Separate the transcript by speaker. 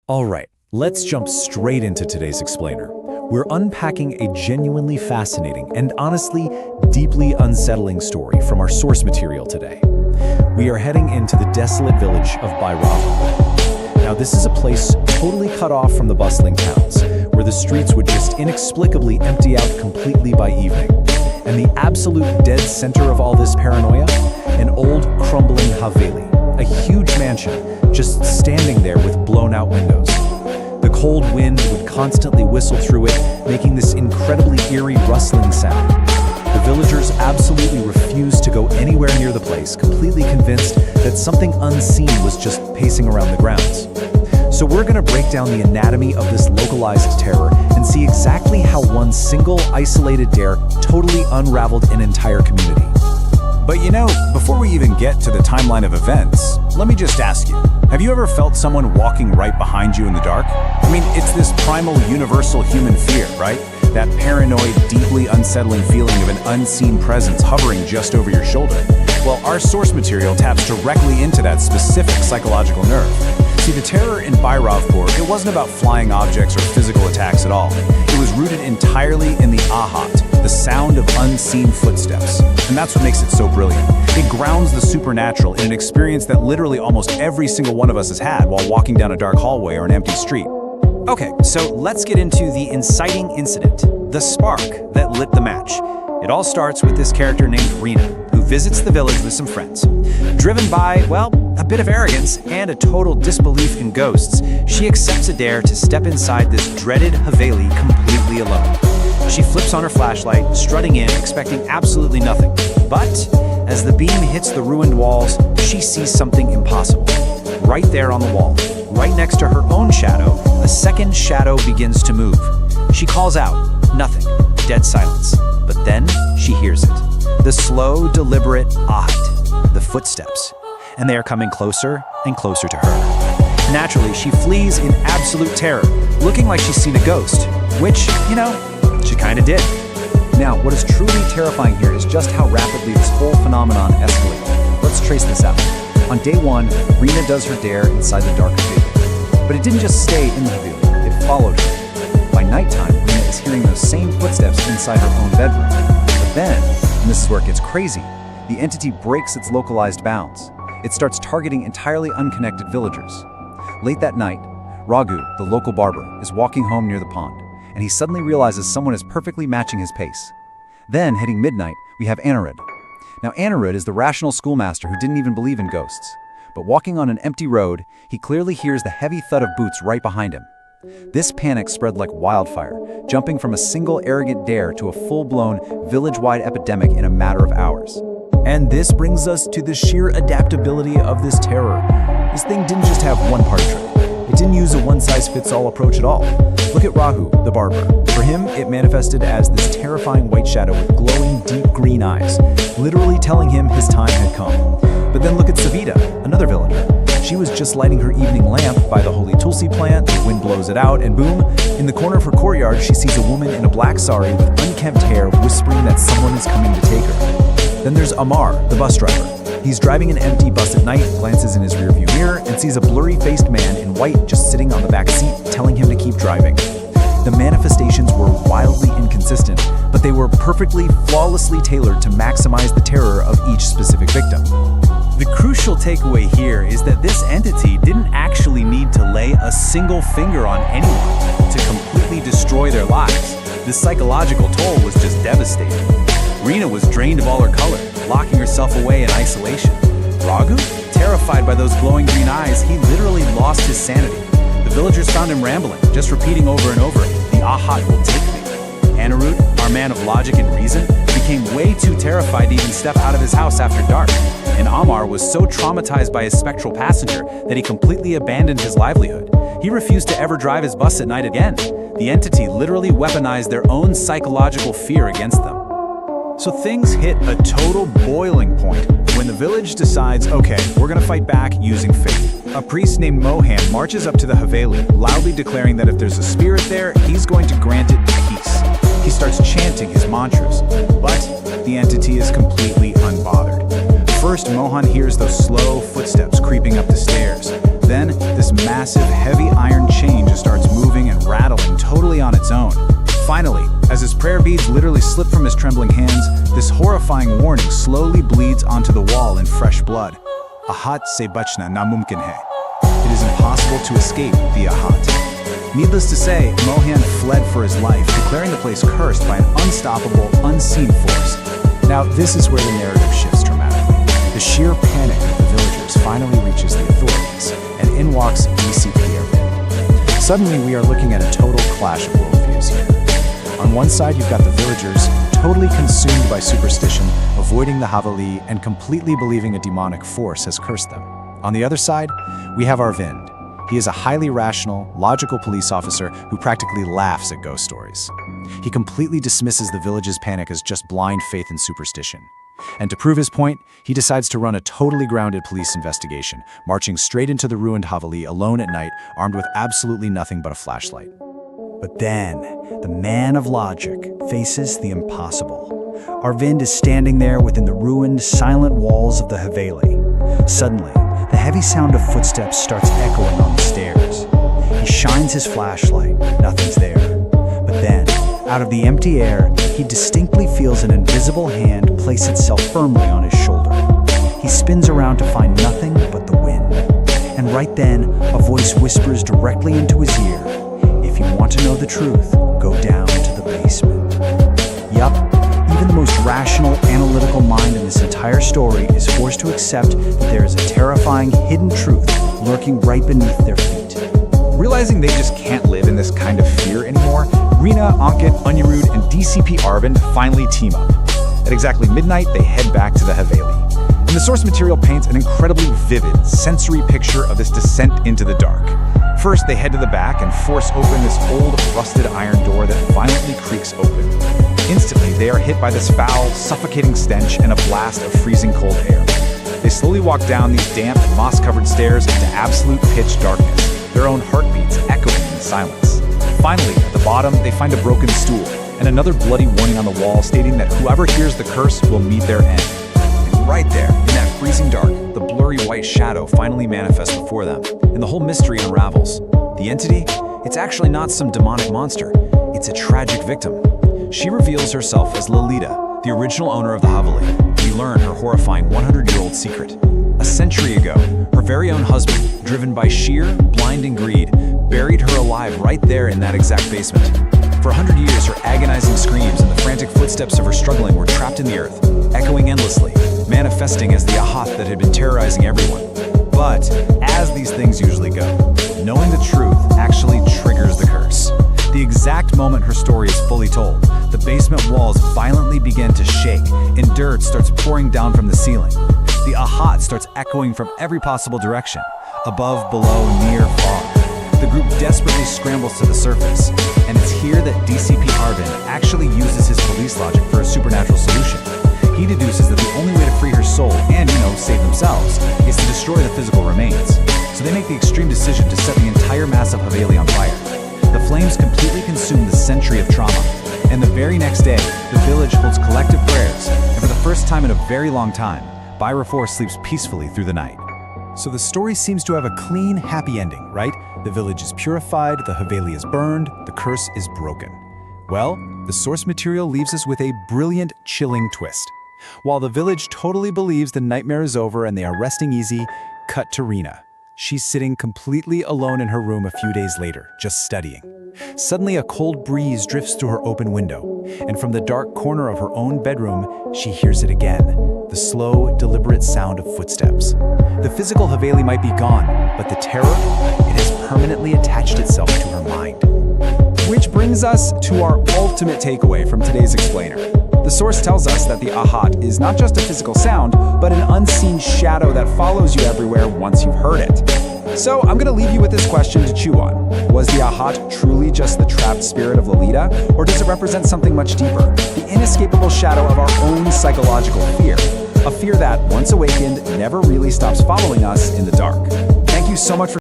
Speaker 1: Alright, let's jump straight into today's explainer. We're unpacking a genuinely fascinating and honestly, deeply unsettling story from our source material today. We are heading into the desolate village of BHAIRAVPUR. Now this is a place totally cut off from the bustling towns, where the streets would just inexplicably empty out completely by evening. And the absolute dead center of all this paranoia? An old, crumbling haveli, a huge mansion, just standing there with blown-out windows. The cold wind would constantly whistle through it, making this incredibly eerie rustling sound. The villagers absolutely refused to go anywhere near the place, completely convinced that something unseen was just pacing around the grounds. So we're going to break down the anatomy of this localized terror and see exactly how one single isolated dare totally unraveled an entire community.
Speaker 2: But you know, before we even get to the timeline of events, let me just ask you, have you ever felt someone walking right behind you in the dark? I mean, it's this primal, universal human fear, right? That paranoid, deeply unsettling feeling of an unseen presence hovering just over your shoulder. Well, our source material taps directly into that specific psychological nerve. See, the terror in BHAIRAVPUR, it wasn't about flying objects or physical attacks at all. It was rooted entirely in the ahat, the sound of unseen footsteps. And that's what makes it so brilliant. It grounds the supernatural in an experience that literally almost every single one of us has had while walking down a dark hallway or an empty street.
Speaker 3: Okay, so let's get into the inciting incident, the spark that lit the match. It all starts with this character named Rina, who visits the village with some friends. Driven by, well, a bit of arrogance and a total disbelief in ghosts, she accepts a dare to step inside this dreaded haveli completely alone. She flips on her flashlight, strutting in, expecting absolutely nothing. But as the beam hits the ruined walls, she sees something impossible. Right there on the wall, right next to her own shadow, a second shadow begins to move. She calls out, nothing, dead silence. But then she hears it. The slow, deliberate ahat, the footsteps. And they are coming closer and closer to her. Naturally, she flees in absolute terror, looking like she's seen a ghost, which, you know, she kinda did.
Speaker 1: Now, what is truly terrifying here is just how rapidly this whole phenomenon escalated. Let's trace this out. On day one, Rina does her dare inside the dark haveli. But it didn't just stay in the haveli, it followed her. By nighttime, Rina is hearing those same footsteps inside her own bedroom. But then, and this is where it gets crazy, the entity breaks its localized bounds. It starts targeting entirely unconnected villagers. Late that night, Raghu, the local barber, is walking home near the pond, and he suddenly realizes someone is perfectly matching his pace. Then, hitting midnight, we have Anirudh. Now, Anirudh is the rational schoolmaster who didn't even believe in ghosts. But walking on an empty road, he clearly hears the heavy thud of boots right behind him. This panic spread like wildfire, jumping from a single arrogant dare to a full-blown, village-wide epidemic in a matter of hours. And this brings us to the sheer adaptability of this terror. This thing didn't just have one party trick. It didn't use a one-size-fits-all approach at all. Look at Raghu, the barber. For him, it manifested as this terrifying white shadow with glowing, deep green eyes, literally telling him his time had come. But then look at Savita, another villager. She was just lighting her evening lamp by the holy tulsi plant, the wind blows it out, and boom, in the corner of her courtyard, she sees a woman in a black sari with unkempt hair whispering that someone is coming to take her. Then there's Amar, the bus driver. He's driving an empty bus at night, glances in his rearview mirror, and sees a blurry-faced man in white just sitting on the back seat, telling him to keep driving. The manifestations were wildly inconsistent, but they were perfectly, flawlessly tailored to maximize the terror of each specific victim.
Speaker 2: The crucial takeaway here is that this entity didn't actually need to lay a single finger on anyone to completely destroy their lives. The psychological toll was just devastating. Rina was drained of all her color, locking herself away in isolation. Raghu, terrified by those glowing green eyes, he literally lost his sanity. The villagers found him rambling, just repeating over and over, "The ahat will take me." Anirudh, our man of logic and reason, became way too terrified to even step out of his house after dark. And Amar was so traumatized by his spectral passenger that he completely abandoned his livelihood. He refused to ever drive his bus at night again. The entity literally weaponized their own psychological fear against them. So things hit a total boiling point when the village decides, okay, we're gonna fight back using faith. A priest named Mohan marches up to the haveli, loudly declaring that if there's a spirit there, he's going to grant it peace. He starts chanting his mantras, but the entity is completely unbothered. First, Mohan hears those slow footsteps creeping up the stairs. Then, this massive, heavy iron chain slip from his trembling hands, this horrifying warning slowly bleeds onto the wall in fresh blood. Ahat se bachna namumkin hai. It is impossible to escape the Ahat. Needless to say, Mohan fled for his life, declaring the place cursed by an unstoppable, unseen force. Now, this is where the narrative shifts dramatically. The sheer panic of the villagers finally reaches the authorities, and in walks DCP Arvind. Suddenly, we are looking at a total clash of worldviews here. On one side, you've got the villagers, totally consumed by superstition, avoiding the Havali and completely believing a demonic force has cursed them. On the other side, we have Arvind. He is a highly rational, logical police officer who practically laughs at ghost stories. He completely dismisses the village's panic as just blind faith and superstition. And to prove his point, he decides to run a totally grounded police investigation, marching straight into the ruined Havali alone at night, armed with absolutely nothing but a flashlight. But then, the man of logic faces the impossible. Arvind is standing there within the ruined, silent walls of the Haveli. Suddenly, the heavy sound of footsteps starts echoing on the stairs. He shines his flashlight, nothing's there. But then, out of the empty air, he distinctly feels an invisible hand place itself firmly on his shoulder. He spins around to find nothing but the wind. And right then, a voice whispers directly into his ear, "If you want to know the truth, go down to the basement." Yup, even the most rational, analytical mind in this entire story is forced to accept that there is a terrifying, hidden truth lurking right beneath their feet.
Speaker 3: Realizing they just can't live in this kind of fear anymore, Reena, Ankit, Anirudh, and DCP Arvind finally team up. At exactly midnight, they head back to the Haveli. And the source material paints an incredibly vivid, sensory picture of this descent into the dark. First, they head to the back and force open this old, rusted iron door that violently creaks open. Instantly, they are hit by this foul, suffocating stench and a blast of freezing cold air. They slowly walk down these damp, moss-covered stairs into absolute pitch darkness, their own heartbeats echoing in the silence. Finally, at the bottom, they find a broken stool and another bloody warning on the wall stating that whoever hears the curse will meet their end. And right there, in that freezing dark, the blurry white shadow finally manifests before them, and the whole mystery unravels. The entity? It's actually not some demonic monster. It's a tragic victim. She reveals herself as Lalita, the original owner of the Haveli. We learn her horrifying 100-year-old secret. A century ago, her very own husband, driven by sheer, blinding greed, buried her alive right there in that exact basement. For 100 years, her agonizing screams and the frantic footsteps of her struggling were trapped in the earth, echoing endlessly, manifesting as the Ahat that had been terrorizing everyone. But, as these things usually go, knowing the truth actually triggers the curse. The exact moment her story is fully told, the basement walls violently begin to shake, and dirt starts pouring down from the ceiling. The Ahat starts echoing from every possible direction, above, below, near, far. The group desperately scrambles to the surface, and it's here that DCP Arvind actually uses his police logic for a supernatural solution. He deduces that the only way to free her soul and, save themselves, is to destroy the physical remains. So they make the extreme decision to set the entire massive Haveli on fire. The flames completely consume the century of trauma, and the very next day, the village holds collective prayers, and for the first time in a very long time, BHAIRAVPUR sleeps peacefully through the night. So the story seems to have a clean, happy ending, right? The village is purified, the Haveli is burned, the curse is broken. Well, the source material leaves us with a brilliant, chilling twist. While the village totally believes the nightmare is over and they are resting easy, cut to Reena. She's sitting completely alone in her room a few days later, just studying. Suddenly, a cold breeze drifts through her open window, and from the dark corner of her own bedroom, she hears it again, the slow, deliberate sound of footsteps. The physical Haveli might be gone, but the terror, it has permanently attached itself to her mind. Which brings us to our ultimate takeaway from today's explainer. The source tells us that the Ahat is not just a physical sound, but an unseen shadow that follows you everywhere once you've heard it. So I'm gonna leave you with this question to chew on. Was the Ahat truly just the trapped spirit of Lalita, or does it represent something much deeper? The inescapable shadow of our own psychological fear. A fear that, once awakened, never really stops following us in the dark. Thank you so much for